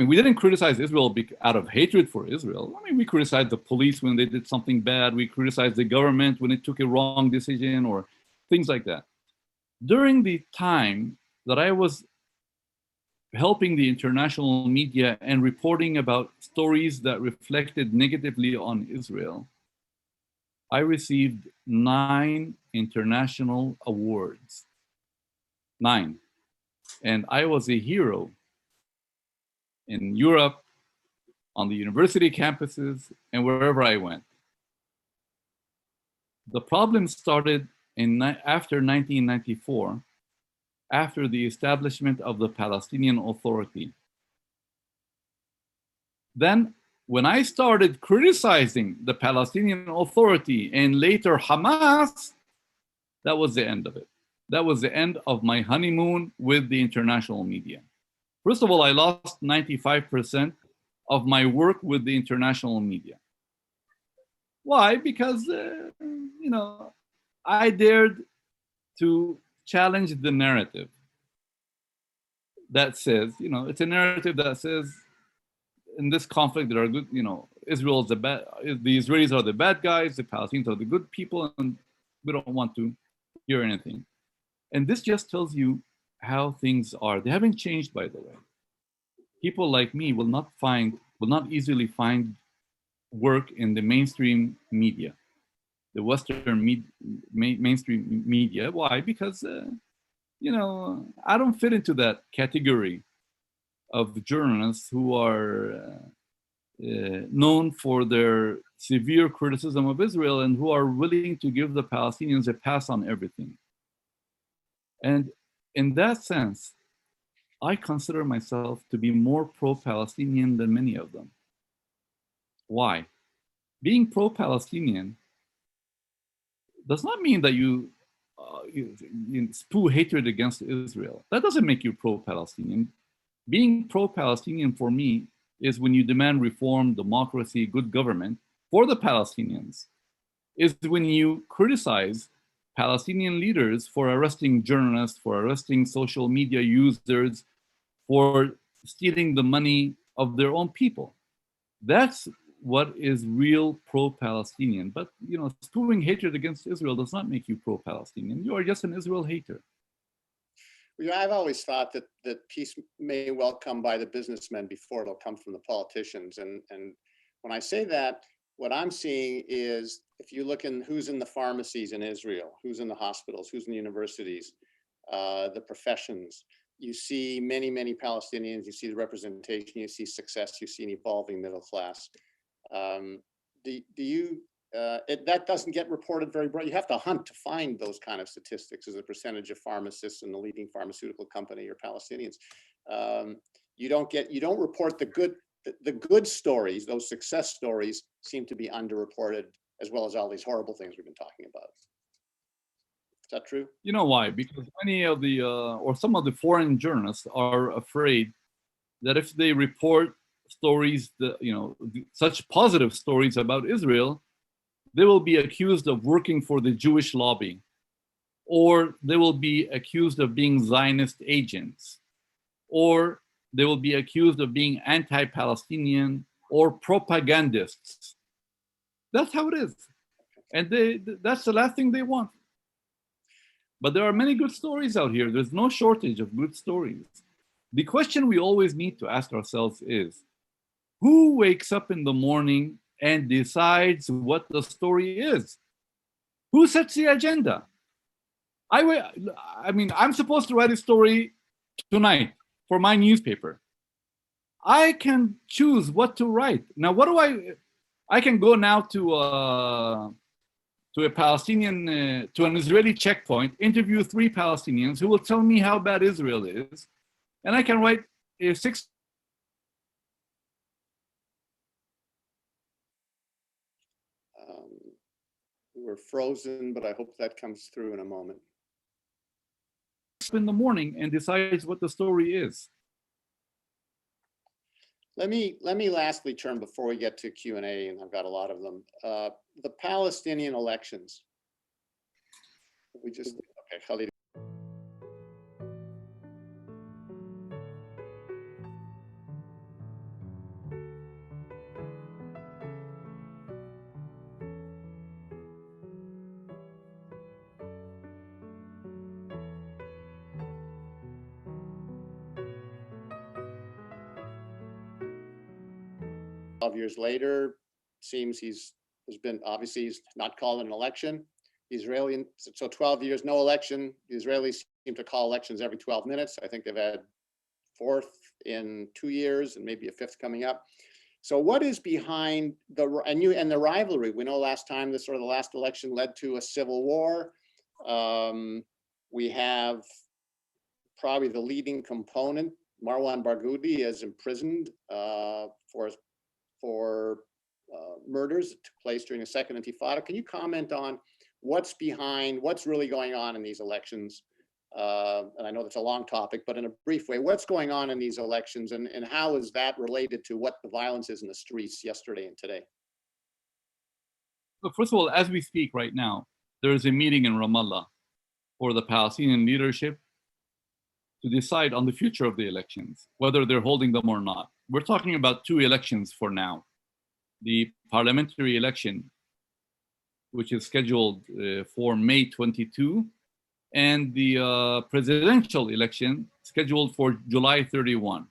We didn't criticize Israel out of hatred for Israel. We criticized the police when they did something bad. We criticized the government when it took a wrong decision or things like that. During the time that I was helping the international media and reporting about stories that reflected negatively on Israel, I received 9 international awards. 9. And I was a hero in Europe, on the university campuses, and wherever I went. The problem started after 1994, after the establishment of the Palestinian Authority. Then, when I started criticizing the Palestinian Authority and later Hamas, that was the end of it. That was the end of my honeymoon with the international media. First of all, I lost 95% of my work with the international media. Why? Because, I dared to challenge the narrative that says, it's a narrative that says, in this conflict, there are good, Israel's the Israelis are the bad guys, the Palestinians are the good people, and we don't want to hear anything. And this just tells you how things are. They haven't changed, by the way. People like me will not easily find work in the mainstream media, the Western mainstream media. Why? Because, I don't fit into that category of journalists who are known for their severe criticism of Israel and who are willing to give the Palestinians a pass on everything. And in that sense, I consider myself to be more pro-Palestinian than many of them. Why? Being pro-Palestinian does not mean that you spew hatred against Israel. That doesn't make you pro-Palestinian. Being pro-Palestinian for me is when you demand reform, democracy, good government for the Palestinians. Is when you criticize Palestinian leaders for arresting journalists, for arresting social media users, for stealing the money of their own people. That's what is real pro-Palestinian. But spewing hatred against Israel does not make you pro-Palestinian. You are just an Israel hater. I've always thought that peace may well come by the businessmen before it'll come from the politicians. And when I say that, what I'm seeing is, if you look in who's in the pharmacies in Israel, who's in the hospitals, who's in the universities, the professions, you see many, many Palestinians, you see the representation, you see success, you see an evolving middle class. That doesn't get reported very broad. You have to hunt to find those kind of statistics as a percentage of pharmacists in the leading pharmaceutical company or Palestinians. You don't report the good stories. Those success stories seem to be underreported, as well as all these horrible things we've been talking about. that true? You know why? Because many of the, or some of the foreign journalists are afraid that if they report stories that, such positive stories about Israel, they will be accused of working for the Jewish lobby, or they will be accused of being Zionist agents, or they will be accused of being anti-Palestinian or propagandists. That's how it is. And that's the last thing they want. But there are many good stories out here. There's no shortage of good stories. The question we always need to ask ourselves is, who wakes up in the morning and decides what the story is? Who sets the agenda? I'm supposed to write a story tonight for my newspaper. I can choose what to write. Now, I can go now to a Palestinian, to an Israeli checkpoint, interview 3 Palestinians who will tell me how bad Israel is, and I can write 6. We're frozen, but I hope that comes through in a moment. In the morning and decides what the story is. Let me lastly turn before we get to Q&A, and I've got a lot of them. The Palestinian elections. Okay, Khaled. Years later, seems he's not called an election. So 12 years, no election. The Israelis seem to call elections every 12 minutes. I think they've had 4th in 2 years and maybe a 5th coming up. So what is behind the rivalry? We know last time the last election led to a civil war. We have probably the leading component, Marwan Barghouti, is imprisoned for murders that took place during the Second Intifada. Can you comment on what's really going on in these elections? And I know that's a long topic, but in a brief way, what's going on in these elections, and how is that related to what the violence is in the streets yesterday and today? So first of all, as we speak right now, there is a meeting in Ramallah for the Palestinian leadership to decide on the future of the elections, whether they're holding them or not. We're talking about 2 elections for now. The parliamentary election, which is scheduled for May 22, and the presidential election scheduled for July 31.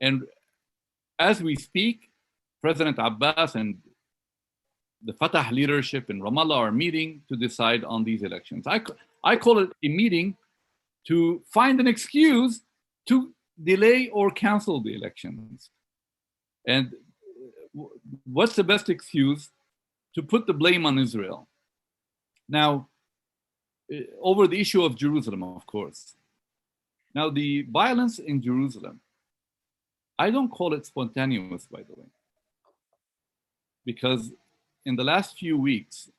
And as we speak, President Abbas and the Fatah leadership in Ramallah are meeting to decide on these elections. I call it a meeting to find an excuse to delay or cancel the elections. And what's the best excuse? To put the blame on Israel. Now, over the issue of Jerusalem, of course. Now, the violence in Jerusalem, I don't call it spontaneous, by the way, because in the last few weeks,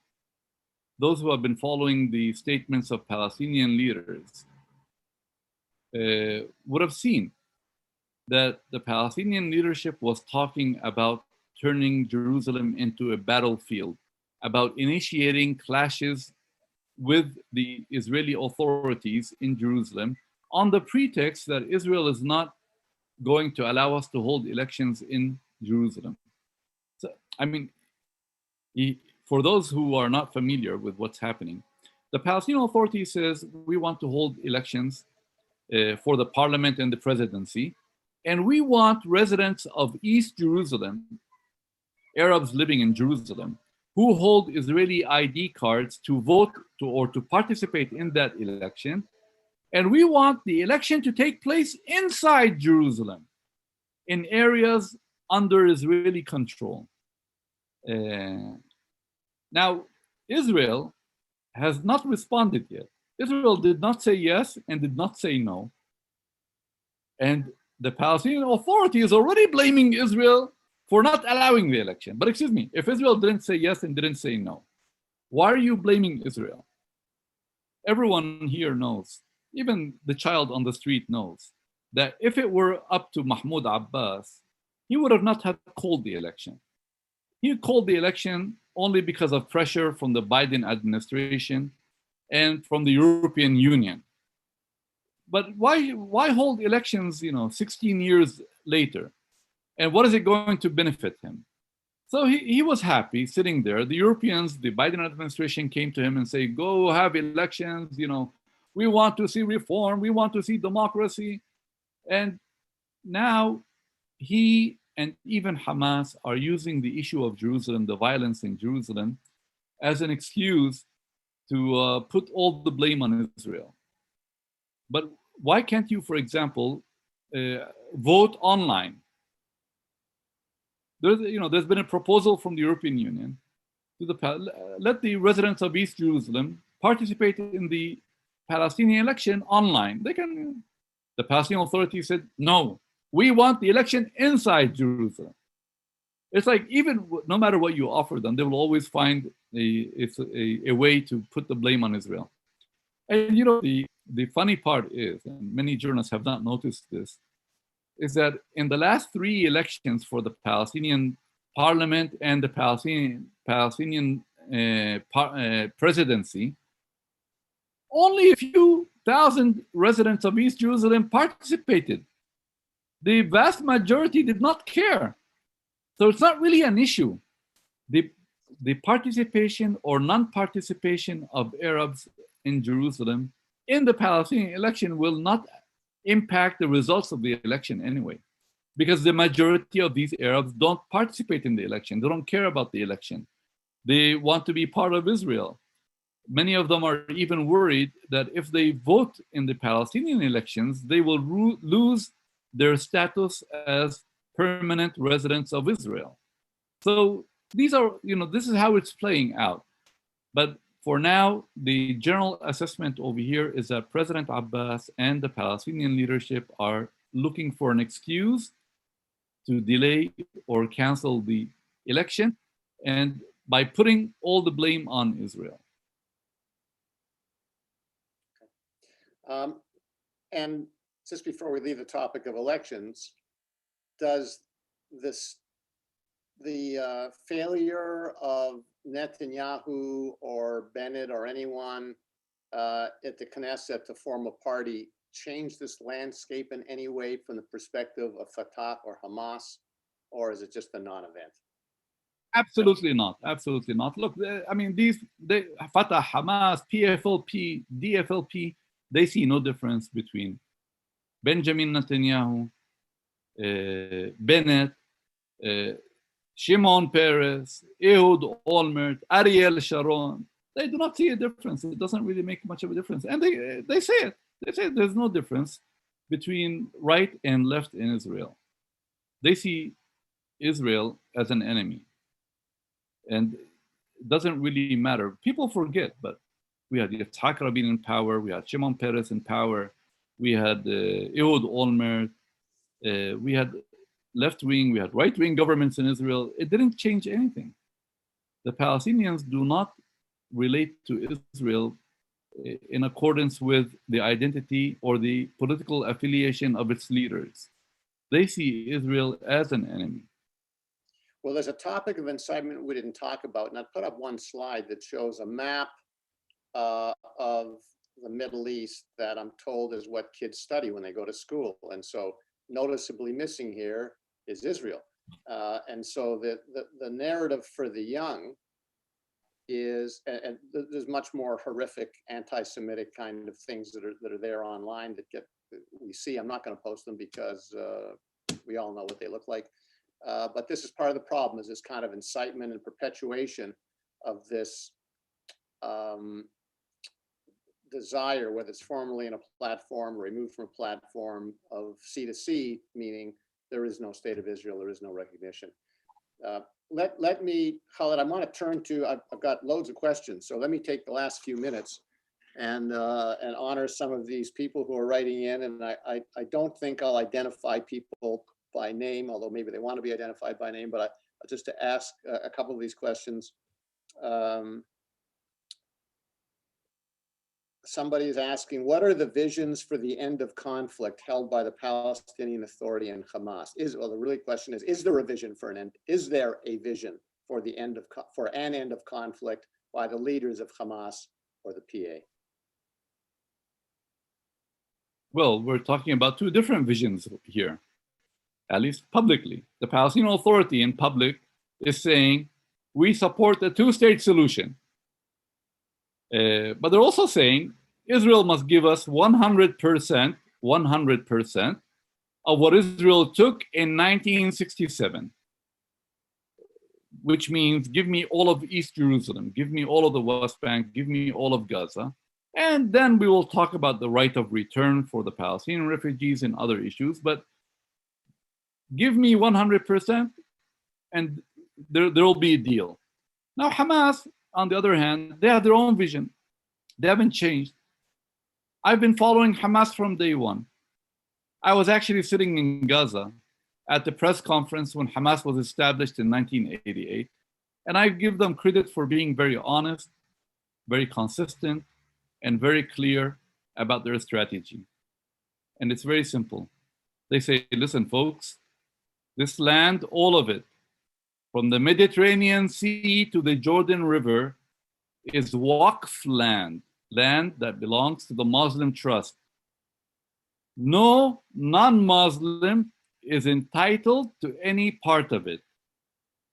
those who have been following the statements of Palestinian leaders would have seen that the Palestinian leadership was talking about turning Jerusalem into a battlefield, about initiating clashes with the Israeli authorities in Jerusalem on the pretext that Israel is not going to allow us to hold elections in Jerusalem. So, for those who are not familiar with what's happening, the Palestinian Authority says we want to hold elections for the parliament and the presidency, and we want residents of East Jerusalem, Arabs living in Jerusalem, who hold Israeli ID cards to vote or to participate in that election. And we want the election to take place inside Jerusalem, in areas under Israeli control. Now, Israel has not responded yet. Israel did not say yes and did not say no. And the Palestinian Authority is already blaming Israel for not allowing the election. But excuse me, if Israel didn't say yes and didn't say no, why are you blaming Israel? everyone here knows, even the child on the street knows, that if it were up to Mahmoud Abbas, he would have not had called the election. He called the election only because of pressure from the Biden administration and from the European Union. But why hold elections, 16 years later? And what is it going to benefit him? So he was happy sitting there. The Europeans, the Biden administration came to him and say, go have elections, we want to see reform, we want to see democracy. And now he and even Hamas are using the issue of Jerusalem, the violence in Jerusalem, as an excuse to put all the blame on Israel. But why can't you, for example, vote online? There's been a proposal from the European Union to let the residents of East Jerusalem participate in the Palestinian election online. The Palestinian Authority said, no, we want the election inside Jerusalem. It's like, even no matter what you offer them, they will always find a way to put the blame on Israel. And the funny part is, and many journalists have not noticed this, is that in the last 3 elections for the Palestinian parliament and the Palestinian presidency, only a few thousand residents of East Jerusalem participated. The vast majority did not care. So it's not really an issue. The participation or non-participation of Arabs in Jerusalem in the Palestinian election will not impact the results of the election anyway, because the majority of these Arabs don't participate in the election. They don't care about the election. They want to be part of Israel. Many of them are even worried that if they vote in the Palestinian elections, they will lose their status as permanent residents of Israel. So this is how it's playing out. But for now, the general assessment over here is that President Abbas and the Palestinian leadership are looking for an excuse to delay or cancel the election, and by putting all the blame on Israel. And just before we leave the topic of elections, does the failure of Netanyahu or Bennett or anyone at the Knesset to form a party change this landscape in any way from the perspective of Fatah or Hamas, or is it just a non-event? Absolutely not. Absolutely not. Look, Fatah, Hamas, PFLP, DFLP, they see no difference between Benjamin Netanyahu, Bennett, Shimon Peres, Ehud Olmert, Ariel Sharon. They do not see a difference. It doesn't really make much of a difference. And they say it. They say there's no difference between right and left in Israel. They see Israel as an enemy. And it doesn't really matter. People forget, but we had Yitzhak Rabin in power. We had Shimon Peres in power. We had Ehud Olmert. We had left-wing, we had right-wing governments in Israel. It didn't change anything. The Palestinians do not relate to Israel in accordance with the identity or the political affiliation of its leaders. They see Israel as an enemy. Well, there's a topic of incitement we didn't talk about, and I put up one slide that shows a map of the Middle East that I'm told is what kids study when they go to school. And so noticeably missing here is Israel. And so the narrative for the young is, and there's much more horrific anti-Semitic kind of things that are there online that we see. I'm not going to post them because we all know what they look like. But this is part of the problem, is this kind of incitement and perpetuation of this desire, whether it's formally in a platform or removed from a platform, of C to C, meaning there is no state of Israel, there is no recognition. Let me, Khaled, I want to turn to, I've got loads of questions, so let me take the last few minutes and honor some of these people who are writing in. And I don't think I'll identify people by name, although maybe they want to be identified by name, but just to ask a couple of these questions. somebody is asking, what are the visions for the end of conflict held by the Palestinian Authority and Hamas? Well, the really question is there a vision for an end? Is there a vision for the end of an end of conflict by the leaders of Hamas or the PA? Well, we're talking about two different visions here, at least publicly. The Palestinian Authority in public is saying, we support a two-state solution. But they're also saying Israel must give us 100% of what Israel took in 1967, which means give me all of East Jerusalem, give me all of the West Bank, give me all of Gaza. And then we will talk about the right of return for the Palestinian refugees and other issues. But give me 100% and there will be a deal. Now, Hamas, on the other hand, they have their own vision. They haven't changed. I've been following Hamas from day one. I was actually sitting in Gaza at the press conference when Hamas was established in 1988. And I give them credit for being very honest, very consistent, and very clear about their strategy. And it's very simple. They say, listen, folks, this land, all of it, from the Mediterranean Sea to the Jordan River, is Waqf land, land that belongs to the Muslim Trust. No non-Muslim is entitled to any part of it.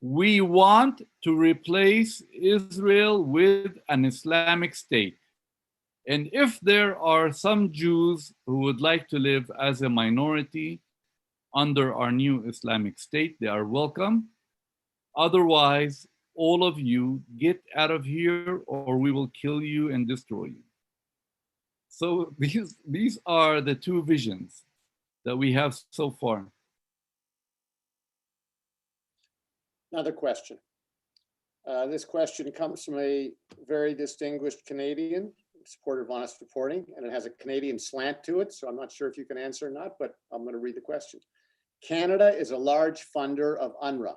We want to replace Israel with an Islamic state. And if there are some Jews who would like to live as a minority under our new Islamic state, they are welcome. Otherwise, all of you get out of here or we will kill you and destroy you. So these are the two visions that we have so far. Another question. This question comes from a very distinguished Canadian, supporter of honest reporting, and it has a Canadian slant to it, so I'm not sure if you can answer or not, but I'm going to read the question. Canada is a large funder of UNRWA.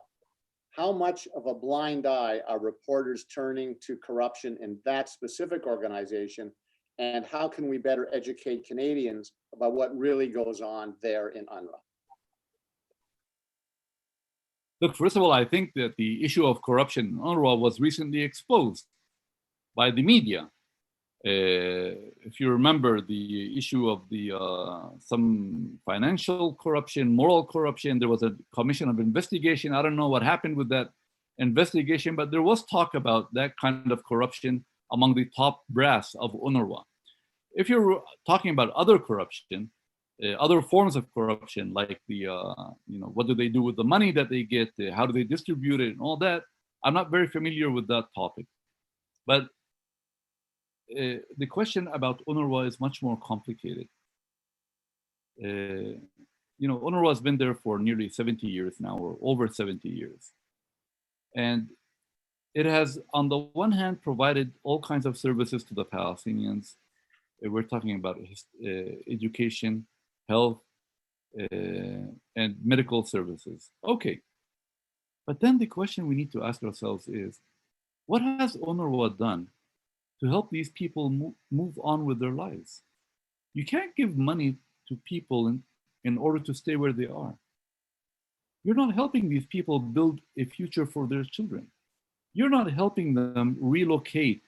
How much of a blind eye are reporters turning to corruption in that specific organization, and how can we better educate Canadians about what really goes on there in UNRWA? Look, first of all, I think that the issue of corruption in UNRWA was recently exposed by the media. If you remember the issue of the some financial corruption, moral corruption, there was a commission of investigation. I don't know what happened with that investigation, but there was talk about that kind of corruption among the top brass of UNRWA. If you're talking about other corruption, other forms of corruption, like the, what do they do with the money that they get? How do they distribute it and all that? I'm not very familiar with that topic. But the question about UNRWA is much more complicated. UNRWA has been there for nearly 70 years now, or over 70 years. And it has, on the one hand, provided all kinds of services to the Palestinians. We're talking about education, health, and medical services. Okay. But then the question we need to ask ourselves is, what has UNRWA done to help these people move on with their lives? You can't give money to people in order to stay where they are. You're not helping these people build a future for their children. You're not helping them relocate,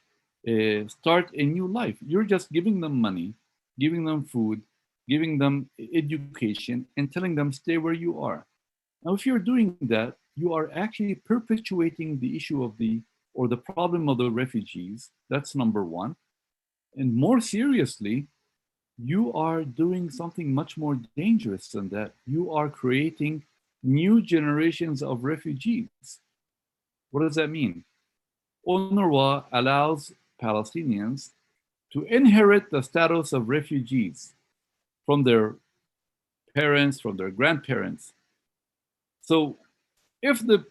start a new life. You're just giving them money, giving them food, giving them education, and telling them stay where you are. Now, if you're doing that, you are actually perpetuating the issue of the problem of the refugees. That's number one. And more seriously, you are doing something much more dangerous than that. You are creating new generations of refugees. What does that mean? UNRWA allows Palestinians to inherit the status of refugees from their parents, from their grandparents. So if the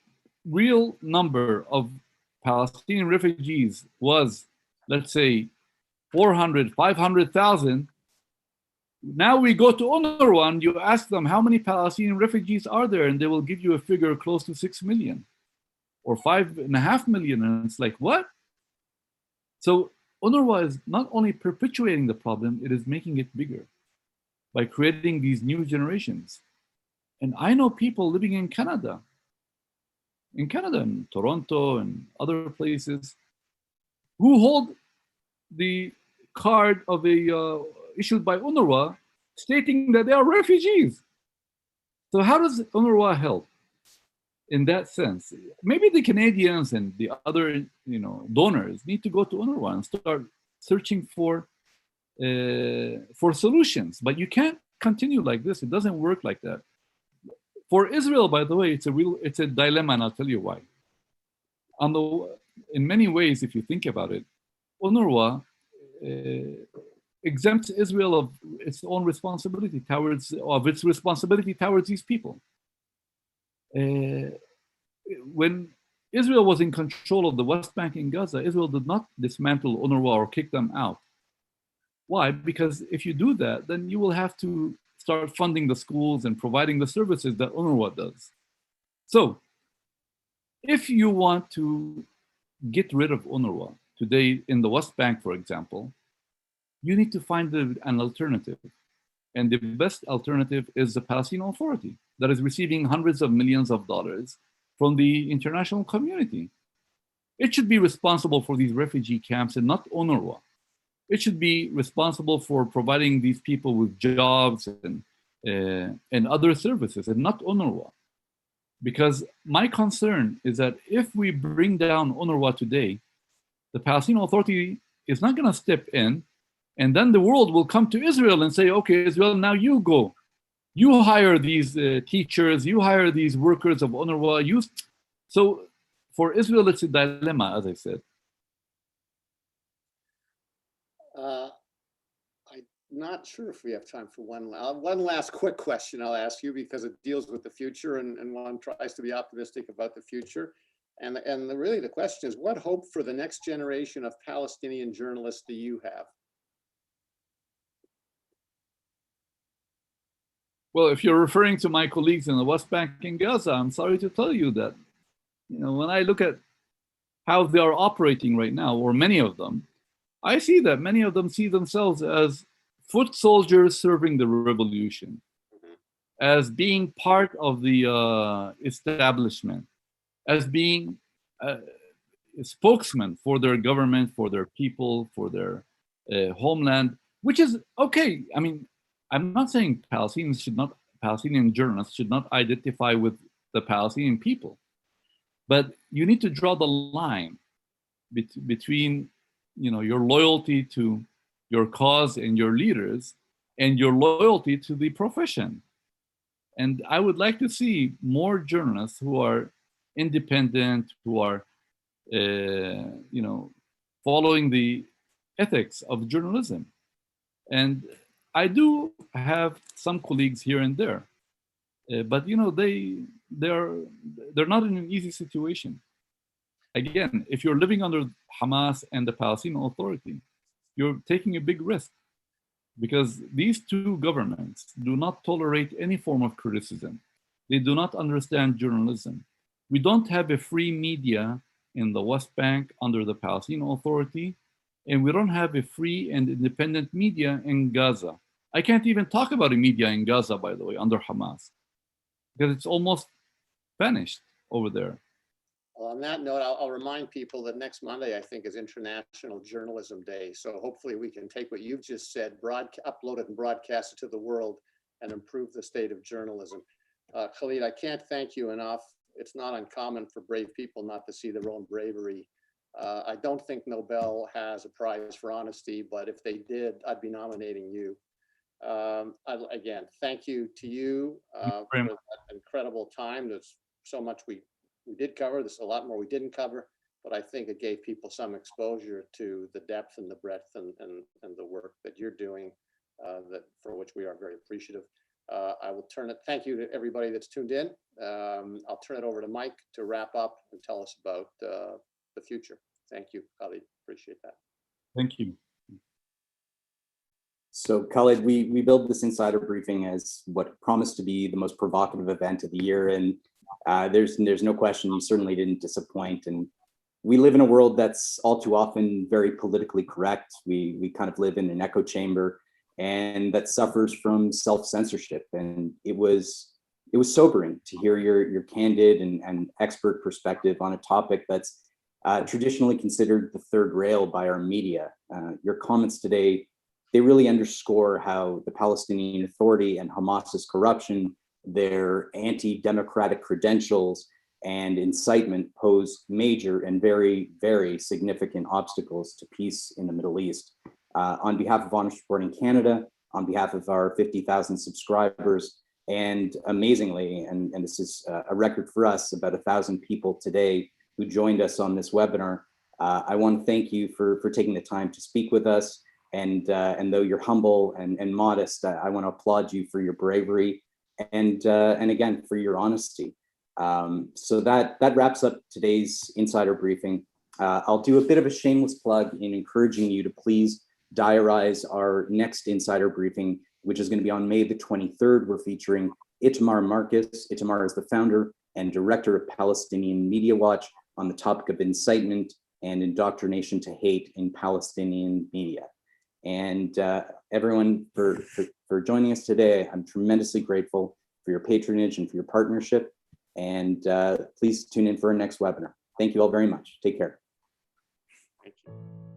real number of Palestinian refugees was, let's say, 400, 500,000, now we go to UNRWA and you ask them how many Palestinian refugees are there, and they will give you a figure close to 6 million or 5.5 million. And it's like, what? So UNRWA is not only perpetuating the problem, it is making it bigger by creating these new generations. And I know people living in Canada, in Toronto and other places, who hold the card of a issued by UNRWA stating that they are refugees. So how does UNRWA help in that sense? Maybe the Canadians and the other donors need to go to UNRWA and start searching for solutions. But you can't continue like this. It doesn't work like that. For Israel, by the way, it's a dilemma, and I'll tell you why. In many ways, if you think about it, UNRWA exempts Israel of its own responsibility towards these people. When Israel was in control of the West Bank and Gaza, Israel did not dismantle UNRWA or kick them out. Why? Because if you do that, then you will have to start funding the schools and providing the services that UNRWA does. So, if you want to get rid of UNRWA today in the West Bank, for example, you need to find an alternative. And the best alternative is the Palestinian Authority that is receiving hundreds of millions of dollars from the international community. It should be responsible for these refugee camps and not UNRWA. It should be responsible for providing these people with jobs and other services and not UNRWA. Because my concern is that if we bring down UNRWA today, the Palestinian Authority is not going to step in, and then the world will come to Israel and say, okay, Israel, now you go. You hire these teachers, you hire these workers of UNRWA. So for Israel, it's a dilemma, as I said. I'm not sure if we have time for one last quick question I'll ask you, because it deals with the future and one tries to be optimistic about the future. And really the question is, what hope for the next generation of Palestinian journalists do you have? Well, if you're referring to my colleagues in the West Bank and Gaza, I'm sorry to tell you that, when I look at how they are operating right now, or many of them, I see that many of them see themselves as foot soldiers serving the revolution, as being part of the establishment, as being a spokesman for their government, for their people, for their homeland, which is okay. I mean, I'm not saying Palestinian journalists should not identify with the Palestinian people, but you need to draw the line between your loyalty to your cause and your leaders and your loyalty to the profession. And I would like to see more journalists who are independent, who are following the ethics of journalism. And I do have some colleagues here and there, but they're not in an easy situation. Again, if you're living under Hamas and the Palestinian Authority, you're taking a big risk, because these two governments do not tolerate any form of criticism. They do not understand journalism. We don't have a free media in the West Bank under the Palestinian Authority, and we don't have a free and independent media in Gaza. I can't even talk about a media in Gaza, by the way, under Hamas, because it's almost vanished over there. Well, on that note, I'll remind people that next Monday, I think, is International Journalism Day. So hopefully we can take what you've just said, upload it and broadcast it to the world and improve the state of journalism. Khaled, I can't thank you enough. It's not uncommon for brave people not to see their own bravery. I don't think Nobel has a prize for honesty, but if they did, I'd be nominating you. Again, thank you to you for that incredible time. There's so much we did cover. There's a lot more we didn't cover, but I think it gave people some exposure to the depth and the breadth and the work that you're doing, for which we are very appreciative. I will thank you to everybody that's tuned in. I'll turn it over to Mike to wrap up and tell us about the future. Thank you, Khaled. Appreciate that. Thank you. So Khaled, we build this insider briefing as what promised to be the most provocative event of the year, and there's no question you certainly didn't disappoint. And we live in a world that's all too often very politically correct. We kind of live in an echo chamber, and that suffers from self-censorship. And it was sobering to hear your candid and expert perspective on a topic that's traditionally considered the third rail by our media. Your comments today, they really underscore how the Palestinian Authority and Hamas's corruption, their anti-democratic credentials, and incitement pose major and very, very significant obstacles to peace in the Middle East. On behalf of Honest Reporting Canada, on behalf of our 50,000 subscribers, and amazingly, and this is a record for us, about 1,000 people today who joined us on this webinar, I want to thank you for taking the time to speak with us. And though you're humble and modest, I want to applaud you for your bravery and again, for your honesty. So that wraps up today's insider briefing. I'll do a bit of a shameless plug in encouraging you to please diarize our next insider briefing, which is going to be on May the 23rd. We're featuring Itamar Marcus. Itamar is the founder and director of Palestinian Media Watch on the topic of incitement and indoctrination to hate in Palestinian media. And everyone for joining us today, I'm tremendously grateful for your patronage and for your partnership. And please tune in for our next webinar. Thank you all very much. Take care. Thank you.